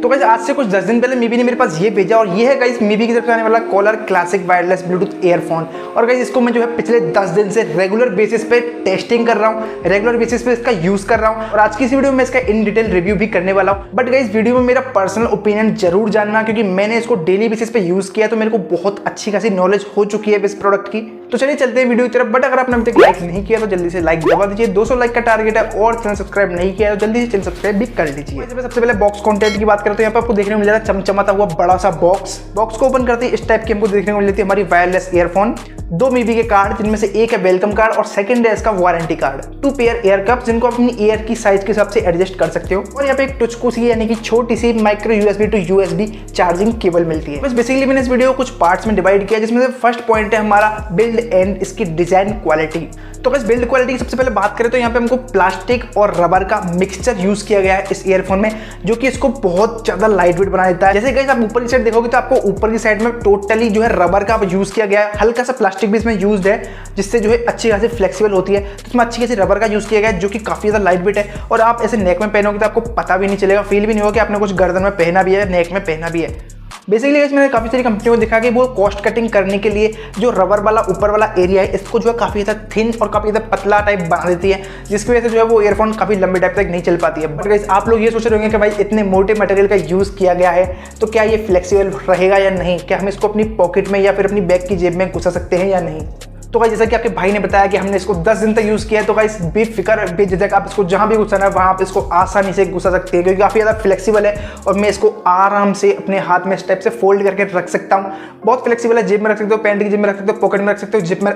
तो गाइस आज से कुछ 10 दिन पहले मीवी ने मेरे पास ये भेजा और ये है गाइस मीवी की तरफ से आने वाला collar classic wireless Bluetooth earphone. और गाइस इसको मैं जो है पिछले 10 दिन से रेगुलर बेसिस पे टेस्टिंग कर रहा हूँ, रेगुलर बेसिस पे इसका यूज कर रहा हूँ और आज की इस वीडियो में इसका इन डिटेल रिव्यू भी करने वाला हूँ। बट गाइस वीडियो में मेरा पर्सनल ओपिनियन जरूर जानना, क्योंकि मैंने इसको डेली बेसिस पे यूज किया तो मेरे को बहुत अच्छी खासी नॉलेज हो चुकी है इस प्रोडक्ट की। तो चलिए चलते हैं वीडियो की तरफ। बट अगर आपने अभी तक लाइक नहीं किया तो जल्दी से लाइक दबा दीजिए। 200 लाइक का टारगेट है और चैनल सब्सक्राइब नहीं किया तो जल्दी से चैनल सब्सक्राइब भी कर लीजिए। सबसे पहले बॉक्स कंटेंट की बात करें तो यहाँ पे आपको देखने को मिल जाता है चमचमाता हुआ बड़ा सा बॉक्स को ओपन करते ही इस टाइप की हमको देखने को मिल जाती है हमारी वायरलेस ईयरफोन, 2 मीवी के कार्ड जिनमें से एक है वेलकम कार्ड और सेकंड है इसका warranty card, 2 pair year cups जिनको आप अपनी ईयर की साइज के हिसाब से एडजस्ट कर सकते हो और यहाँ पे एक टुचकू सी यानी कि छोटी सी micro USB to USB charging cable मिलती है। बस बेसिकली मैंने इस वीडियो को कुछ पार्ट्स में डिवाइड किया, जिसमें से फर्स्ट पॉइंट है हमारा बिल्ड एंड इसकी डिजाइन क्वालिटी। तो बस बिल्ड क्वालिटी की सबसे पहले बात करें तो यहाँ पे हमको प्लास्टिक और रबर का मिक्सचर यूज किया गया है इस ईयरफोन में, जो कि इसको बहुत ज्यादा लाइट वेट बना देता है। जैसे गाइस आप ऊपर की साइड देखोगे तो आपको ऊपर की साइड में टोटली जो है रबर का यूज किया गया है, हल्का सा प्लास्टिक भी इसमें यूज है जिससे जो है अच्छी खासी फ्लेक्सिबल होती है। तो इसमें अच्छी खासी रबर का यूज किया गया है जो कि काफी ज्यादा लाइट वेट है और आप ऐसे नेक में पहनोगे तो आपको पता भी नहीं चलेगा, फील भी नहीं होगा कि आपने कुछ गर्दन में पहना भी है, नेक में पहना भी है। बेसिकली मैंने काफी सारी कंपनियों को देखा कि वो कॉस्ट कटिंग करने के लिए जो रबर वाला ऊपर वाला एरिया है इसको जो है काफी ज्यादा थिन और काफी ज्यादा पतला टाइप बना देती है, जिसकी वजह से जो है वो ईयरफोन काफी लंबे टाइम तक नहीं चल पाती है। बट गाइस आप लोग ये सोच रहे होंगे कि भाई इतने मोटे मटेरियल का यूज किया गया है तो क्या ये फ्लेक्सिबल रहेगा या नहीं, क्या हम इसको अपनी पॉकेट में या फिर अपनी बैग की जेब में घुसा सकते हैं या नहीं। तो गाइस जैसा कि आपके भाई ने बताया कि हमने इसको 10 दिन तक यूज किया है, तो गाइस बेफिक्र बेझिझक आप इसको जहां भी घुसाना है वहां आप इसको आसानी से घुसा सकते हैं, क्योंकि काफी ज्यादा फ्लेक्सिबल है और मैं इसको आराम से अपने हाथ में इस टाइप से फोल्ड करके रख सकता हूँ। बहुत फ्लेक्सिबल है, जेब में रख सकते हो, पैंट की जेब में रख सकते हो, पॉकेट में रख सकते हो, जिप में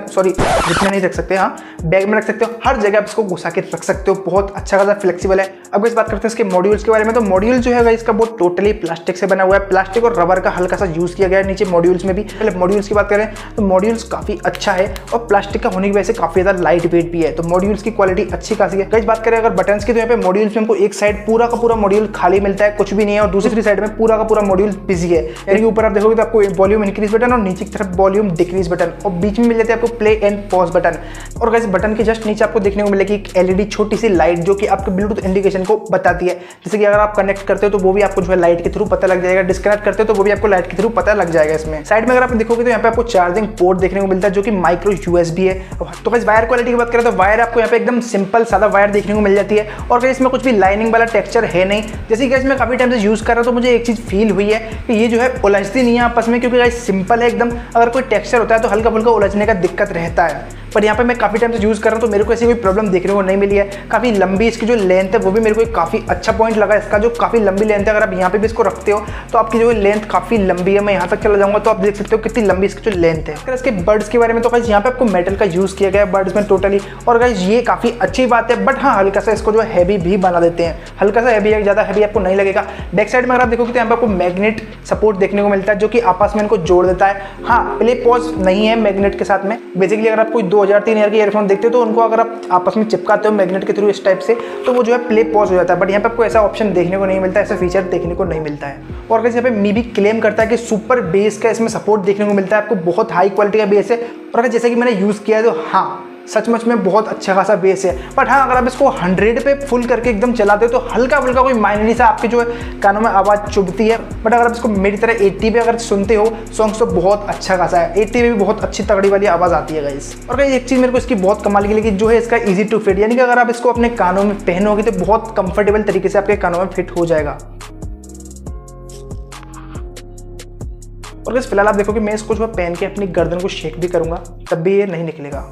नहीं रख सकते, हाँ बैग में रख सकते हो, हर जगह आप इसको घुसा के रख सकते हो। बहुत अच्छा खासा फ्लेक्सिबल है। अब इस बात करते हैं इसके मॉड्यूल्स के बारे में। तो मॉड्यूल जो है इसका वो टोटली प्लास्टिक से बना हुआ है, प्लास्टिक और रबर का हल्का सा यूज किया गया है नीचे मॉड्यूल्स में भी। पहले मॉड्यूल्स की बात करें तो मॉड्यूल्स काफी अच्छा है और प्लास्टिक का होने की वजह से काफी ज्यादा लाइट वेट भी है, तो मॉड्यूल्स की क्वालिटी अच्छी खासी है। गाइस बात करें अगर बटन्स की तो यहाँ पे मॉड्यूल्स में हमको एक साइड पूरा का पूरा मॉड्यूल खाली मिलता है, कुछ भी नहीं है, और दूसरी साइड में पूरा का पूरा मॉड्यूल बिजी है। यानी कि ऊपर आप देखोगे तो आपको वॉल्यूम इंक्रीज बटन और नीचे की तरफ वॉल्यूम डिक्रीज बटन और बीच में मिल जाते हैं आपको प्ले एंड पॉज बटन। और गाइस बटन के जस्ट नीचे आपको देखने को मिलेगी एक एलईडी छोटी सी लाइट जो कि आपके ब्लूटूथ इंडिकेशन को बताती है। जैसे कि अगर आप कनेक्ट करते हो तो वो भी आपको जो है लाइट के थ्रू पता लग जाएगा, डिस्कनेक्ट करते हो तो वो भी आपको लाइट के थ्रू पता लग जाएगा। इसमें साइड में अगर आप देखोगे तो यहाँ पे आपको चार्जिंग पोर्ट देखने को मिलता है जो कि माइक्रो यूएसबी है। तो गाइस वायर क्वालिटी की बात करें तो वायर आपको यहाँ पे एकदम सिंपल सादा वायर देखने को मिल जाती है और गाइस इसमें कुछ भी लाइनिंग वाला टेक्सचर है नहीं। जैसे गाइस मैं काफी टाइम से यूज कर रहा हूँ तो मुझे एक चीज फील हुई है कि ये जो है उलझती नहीं है आपस में, क्योंकि गाइस सिंपल है एकदम। अगर कोई टेक्सचर होता है तो हल्का फुल्का उलझने का दिक्कत रहता है, पर यहाँ पे मैं काफी टाइम से यूज कर रहा हूँ तो मेरे को ऐसी कोई प्रॉब्लम देखने को नहीं मिली है। काफी लंबी इसकी जो लेंथ है वो भी मेरे को एक काफी अच्छा पॉइंट लगा इसका, जो काफी लंबी लेंथ है। अगर आप यहाँ पे भी इसको रखते हो तो आपकी जो लेंथ काफी लंबी है। मैं यहाँ तक चला जाऊंगा तो आप देख सकते हो कितनी लंबी इसकी जो लेंथ है। अगर इसके बर्ड्स के बारे में तो गाइस यहाँ पे आपको मेटल का यूज किया गया है बर्ड्स में टोटली, और गाइस ये काफी अच्छी बात है। बट हाँ हल्का सा इसको जो हैवी भी बना देते हैं, हल्का सा हैवी है, ज्यादा हैवी आपको नहीं लगेगा। बैक साइड में अगर आप देखोगे तो यहाँ पे आपको मैग्नेट सपोर्ट देखने को मिलता है जो कि आपस में इनको जोड़ देता है। हाँ प्ले पॉज नहीं है मैग्नेट के साथ में। बेसिकली अगर आप कोई 2003 ईयर के ईयरफोन देखते हो तो उनको अगर आप आपस में चिपकाते हो मैग्नेट के थ्रू इस टाइप से तो वो जो है प्ले पॉज हो जाता है। बट यहाँ पे आपको ऐसा ऑप्शन देखने को नहीं मिलता, ऐसा फीचर देखने को नहीं मिलता है। और गाइस यहाँ पे मीवी क्लेम करता है कि सुपर बेस का इसमें सपोर्ट देखने को मिलता है, आपको बहुत हाई क्वालिटी का बेस है। और अगर जैसे कि मैंने यूज किया है तो हाँ सचमुच में बहुत अच्छा खासा बेस है। बट हाँ अगर आप इसको 100 पे फुल करके एकदम चलाते हो तो हल्का फुल्का कोई माइनरी सा आपके जो है कानों में आवाज़ चुभती है। बट अगर आप इसको मेरी तरह 80 पे अगर सुनते हो सॉन्ग्स तो बहुत अच्छा खासा है, 80 पे भी बहुत अच्छी तगड़ी वाली आवाज़ आती है गाइस। और गाइस एक चीज़ मेरे को इसकी बहुत कमाल की लगी जो है इसका ईजी टू फिट, यानी कि अगर आप इसको अपने कानों में पहनोगे तो बहुत कंफर्टेबल तरीके से आपके कानों में फिट हो जाएगा। और गाइस फिलहाल आप देखो कि मैं इसको जो पहन के अपनी गर्दन को शेक भी करूंगा तब भी ये नहीं निकलेगा।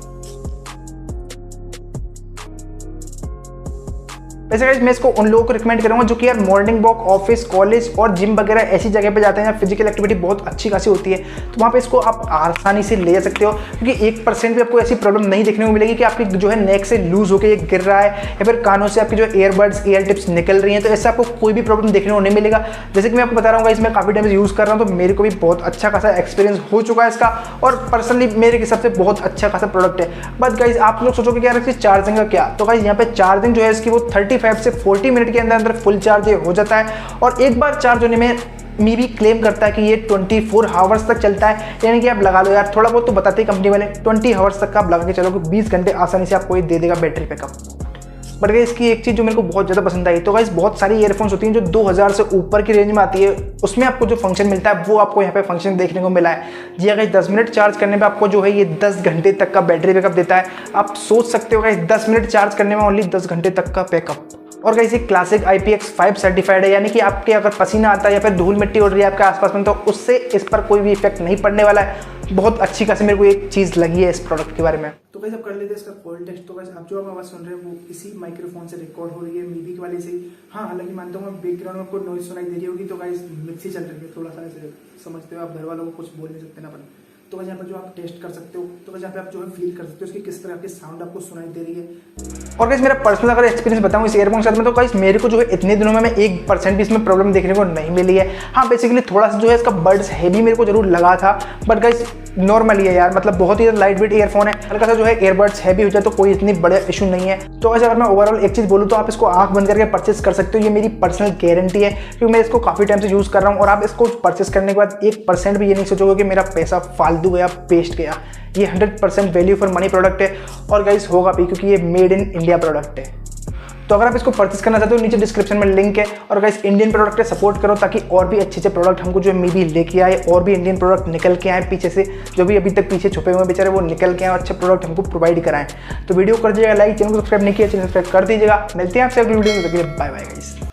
वैसे गाइस मैं इसको उन लोगों को रिकमेंड करूंगा जो कि यार मॉर्निंग वॉक, ऑफिस, कॉलेज और जिम वगैरह ऐसी जगह पे जाते हैं जहाँ फिजिकल एक्टिविटी बहुत अच्छी खासी होती है, तो वहाँ पे इसको आप आसानी से ले जा सकते हो, क्योंकि 1% भी आपको ऐसी प्रॉब्लम नहीं देखने को मिलेगी कि आपकी जो है नेक से लूज होकर ये गिर रहा है या फिर कानों से आपकी जो ईयरबड्स ईयर टिप्स निकल रही हैं, तो ऐसे आपको कोई भी प्रॉब्लम देखने को नहीं मिलेगा। जैसे कि मैं आपको बता रहा हूँ इसमें काफी टाइम से यूज कर रहा हूँ तो मेरे को भी बहुत अच्छा खासा एक्सपीरियंस हो चुका है इसका, और पर्सनली मेरे हिसाब से बहुत अच्छा खासा प्रोडक्ट है। बट गाइस आप लोग सोचोगे क्या इसकी चार्जिंग का क्या, तो गाइस यहाँ पे चार्जिंग जो है इसकी वो 35 से 40 मिनट के अंदर फुल चार्ज हो जाता है, और एक बार चार्ज होने में मीवी क्लेम करता है कि ये 24 आवर्स तक चलता है। यानी कि आप लगा लो यार, थोड़ा बहुत तो बताते हैं कंपनी वाले, 20 आवर्स तक का आप लगा के चलो कि 20 घंटे आसानी से आपको ये दे देगा बैटरी बैकअप। बट गाइस इसकी एक चीज़ जो मेरे को बहुत ज़्यादा पसंद आई, तो गाइस बहुत सारी ईयरफोन्स होती हैं जो 2000 से ऊपर की रेंज में आती है, उसमें आपको जो फंक्शन मिलता है वो आपको यहाँ पे फंक्शन देखने को मिला है। जी हाँ गाइस, 10 मिनट चार्ज करने पे आपको जो है ये 10 घंटे तक का बैटरी बैकअप देता है। आप सोच सकते हो गाइस 10 मिनट चार्ज करने में ओनली 10 घंटे तक का बैकअप। और गाइस ये क्लासिक IPX5 सर्टिफाइड है, यानी कि आपके अगर पसीना आता है या फिर धूल मिट्टी उड़ रही है आपके आसपास में, तो उससे इस पर कोई भी इफेक्ट नहीं पड़ने वाला है। बहुत अच्छी खासी मेरे को एक चीज़ लगी है इस प्रोडक्ट के बारे में। तो गाइस अब कर लेते हैं इसका कॉल टेस्ट। तो गाइस आप जो आवाज़ सुन रहे हैं वो इसी माइक्रोफोन से रिकॉर्ड हो रही है, मीवी के वाले से। हाँ, हालांकि मानता हूँ बैकग्राउंड में आपको नॉइज सुनाई दे रही होगी, तो गाइस मिक्सी चल रही है, थोड़ा सा ऐसे समझते हो, आप घर वालों को कुछ बोल नहीं सकते ना अपन। तो वैसे यहाँ पर जो आप टेस्ट कर सकते हो, तो वैसे यहाँ पे आप जो है फील कर सकते हो उसकी किस तरह की साउंड आपको सुनाई दे रही है। और गाइस मेरा पर्सनल अगर एक्सपीरियंस बताऊँ इस ईयरफोन के साथ में, तो गाइस मेरे को जो है इतने दिनों में 1% भी इसमें प्रॉब्लम देखने को नहीं मिली है। हाँ, बेसिकली थोड़ा सा जो है इसका बड्स हैवी मेरे को जरूर लगा था, बट गाइस नॉर्मली है यार, मतलब बहुत ही लाइट वेट ईयरफोन है। हल्का सा जो है ईयरबड्स हैवी हो जाए तो कोई इतनी बड़ा इशू नहीं है। तो वैसे अगर मैं ओवरऑल एक चीज़ बोलूँ तो आप इसको आंख बंद करके परचेस कर सकते हो, ये मेरी पर्सनल गारंटी है, क्योंकि मैं इसको काफ़ी टाइम से यूज़ कर रहा हूँ। और आप इसको परचेस करने के बाद 1% भी ये नहीं सोचोगे कि मेरा पैसा फालतू गया, वेस्ट गया। ये 100% वैल्यू फॉर मनी प्रोडक्ट है, और गाइस होगा भी, क्योंकि ये मेड इन इंडिया प्रोडक्ट है। तो अगर आप इसको परचेस करना चाहते हो, नीचे डिस्क्रिप्शन में लिंक है। और गाइस इंडियन प्रोडक्ट पे सपोर्ट करो, ताकि और भी अच्छे प्रोडक्ट हमको जो मीवी लेके आए, और भी इंडियन प्रोडक्ट निकल के आए पीछे से, जो भी अभी तक पीछे छुपे हुए बेचारे वो निकल के आए और अच्छे प्रोडक्ट हमको प्रोवाइड कराएं। तो वीडियो कर दीजिएगा लाइक, चैनल को सब्सक्राइब नहीं किया चैनल सब्सक्राइब कर दीजिएगा। मिलते हैं आपसे अगली वीडियो में, बाय बाय गाइस।